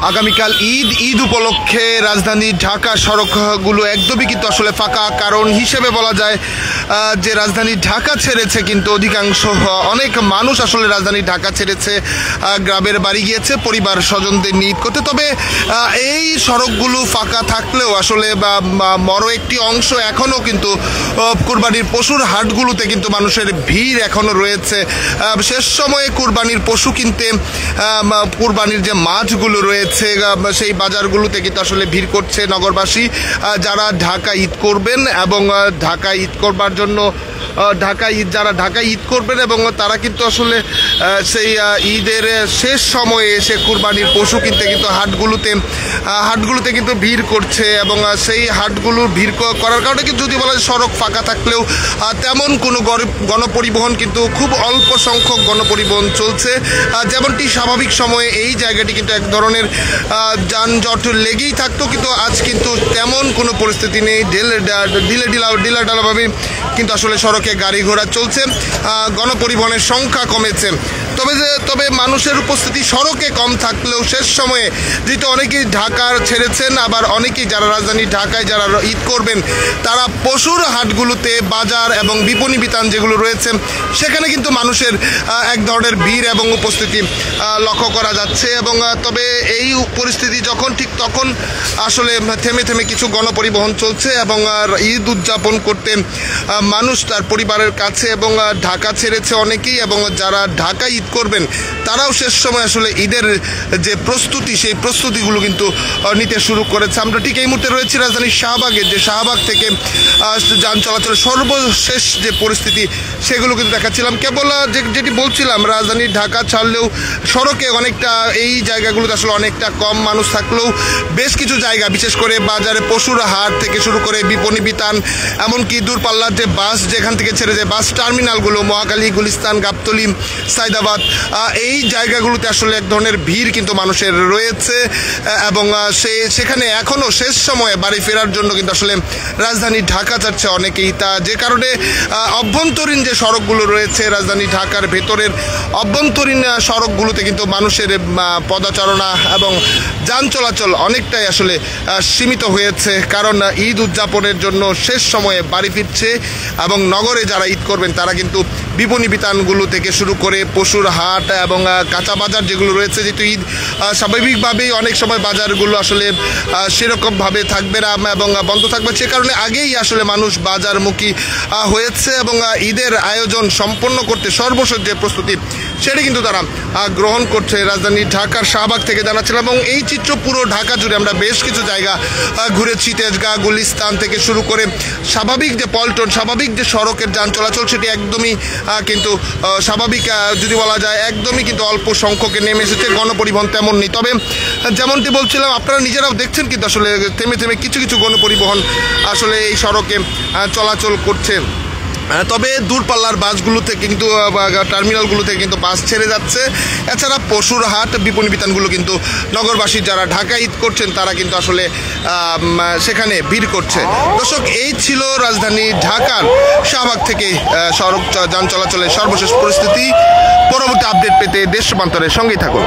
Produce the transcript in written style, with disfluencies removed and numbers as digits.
আগামীকাল ঈদ উপলক্ষে রাজধানী ঢাকা সড়কগুলো একদমই কিন্তু আসলে ফাঁকা। কারণ হিসেবে বলা যায় যে রাজধানী ঢাকা ছেড়েছে কিন্তু অধিকাংশ অনেক মানুষ আসলে রাজধানী ঢাকা ছেড়েছে, গ্রামের বাড়ি গিয়েছে পরিবার স্বজনদের নিয়ে ঈদ করতে। তবে এই সড়কগুলো ফাঁকা থাকলেও আসলে বড় একটি অংশ এখনও কিন্তু কুরবানির পশুর হাটগুলোতে কিন্তু মানুষের ভিড় এখনও রয়েছে। শেষ সময়ে কুরবানির পশু কিনতে কুরবানির যে মাছগুলো রয়েছে সেই বাজারগুলোতে কিন্তু আসলে ভিড় করছে নগরবাসী, যারা ঢাকা ঈদ করবেন এবং ঢাকা ঈদ করবার জন্য যারা ঢাকায় ঈদ করবেন এবং তারা কিন্তু আসলে সেই ঈদের শেষ সময়ে এসে কুরবানির পশু কিনতে কিন্তু হাটগুলোতে কিন্তু ভিড় করছে। এবং সেই হাটগুলোর ভিড় করার কারণে কিন্তু যদি বলা যায় সড়ক ফাঁকা থাকলেও তেমন কোনো গণপরিবহন কিন্তু খুব অল্প সংখ্যক গণপরিবহন চলছে। যেমনটি স্বাভাবিক সময়ে এই জায়গাটি কিন্তু এক ধরনের যানজট লেগেই থাকতো, কিন্তু আজ কিন্তু তেমন কোনো পরিস্থিতি নেই। ঢিলাঢালাভাবে কিন্তু আসলে সড়কে গাড়ি ঘোড়া চলছে, গণপরিবহনের সংখ্যা কমেছে। তবে মানুষের উপস্থিতি সড়কে কম থাকলেও শেষ সময়ে যেহেতু অনেকেই ঢাকা ছেড়েছেন, আবার অনেকেই যারা রাজধানী ঢাকায় যারা ঈদ করবেন তারা পশুর হাটগুলোতে বাজার এবং বিপণী বিতান যেগুলো রয়েছে সেখানে কিন্তু মানুষের এক ধরনের ভিড় এবং উপস্থিতি লক্ষ্য করা যাচ্ছে। এবং তবে এই পরিস্থিতি যখন ঠিক তখন আসলে থেমে থেমে কিছু গণপরিবহন চলছে এবং ঈদ উদযাপন করতে মানুষ তার পরিবারের কাছে এবং ঢাকা ছেড়েছে অনেকেই, এবং যারা ঢাকায় ঈদ করবেন তারাও শেষ সময় আসলে ঈদের যে প্রস্তুতি সেই প্রস্তুতিগুলো কিন্তু নিতে শুরু করেছে। আমরা ঠিক এই মুহূর্তে রয়েছি রাজধানীর শাহবাগের, যে শাহবাগ থেকে যান চলাচলের সর্বশেষ যে পরিস্থিতি সেগুলো কিন্তু দেখাচ্ছিলাম। কেবল যেটি বলছিলাম রাজধানীর ঢাকা ছাড়লেও সড়কে অনেকটা এই জায়গাগুলোতে আসলে অনেকটা কম মানুষ থাকলেও বেশ কিছু জায়গা বিশেষ করে বাজারে পশুর হাট থেকে শুরু করে বিপণী বিতান, এমনকি দূরপাল্লার যে বাস যেখান থেকে ছেড়ে যায় বাস টার্মিনালগুলো মহাখালী, গুলিস্তান, গাবতলী, সাইদাবাদ, এই জায়গাগুলোতে আসলে এক ধরনের ভিড় কিন্তু মানুষের রয়েছে। এবং সেখানে এখনও শেষ সময়ে বাড়ি ফেরার জন্য কিন্তু আসলে রাজধানী ঢাকা যাচ্ছে অনেকেই, যে কারণে অভ্যন্তরীণ যে সড়কগুলো রয়েছে রাজধানী ঢাকার ভেতরের অভ্যন্তরীণ সড়কগুলোতে কিন্তু মানুষের পদচারণা এবং যান চলাচল অনেকটাই আসলে সীমিত হয়েছে। কারণ ঈদ উদযাপনের জন্য শেষ সময়ে বাড়ি ফিরছে এবং নগরে যারা ঈদ করবেন তারা কিন্তু বিপণী বিতানগুলো থেকে শুরু করে পশুর হাট এবং কাঁচা বাজার যেগুলো রয়েছে, যেহেতু ঈদ স্বাভাবিকভাবেই অনেক সময় বাজারগুলো আসলে সেরকমভাবে থাকবে না এবং বন্ধ থাকবে, সে কারণে আগেই আসলে মানুষ বাজারমুখী হয়েছে এবং ঈদের আয়োজন সম্পন্ন করতে সর্বশেষ যে প্রস্তুতি সেটি কিন্তু তারা গ্রহণ করছে। রাজধানী ঢাকার শাহবাগ থেকে জানাচ্ছিলাম এবং এই চিত্র পুরো ঢাকা জুড়ে আমরা বেশ কিছু জায়গা ঘুরেছি, তেজগাঁ, গুলিস্তান থেকে শুরু করে স্বাভাবিক যে পল্টন, স্বাভাবিক যে সড়কের যান চলাচল সেটি একদমই কিন্তু স্বাভাবিক যদি বলা যায় একদমই কিন্তু অল্প সংখ্যকে নেমে এসেছে, গণপরিবহন তেমন নেই। তবে যেমনটি বলছিলাম আপনারা নিজেরাও দেখছেন কিন্তু আসলে থেমে থেমে কিছু কিছু গণপরিবহন আসলে এই সড়কে চলাচল করছে। তবে দূরপাল্লার বাসগুলো থেকে কিন্তু টার্মিনালগুলো থেকে কিন্তু বাস ছেড়ে যাচ্ছে। এছাড়া পশুর হাট, বিপণী বিতানগুলো কিন্তু নগরবাসী যারা ঢাকা ঈদ করছেন তারা কিন্তু আসলে সেখানে ভিড় করছে। দর্শক, এই ছিল রাজধানী ঢাকার শাহবাগ থেকে সড়ক যান চলাচলের সর্বশেষ পরিস্থিতি। পরবর্তী আপডেট পেতে দেশ রূপান্তরের সঙ্গেই থাকুন।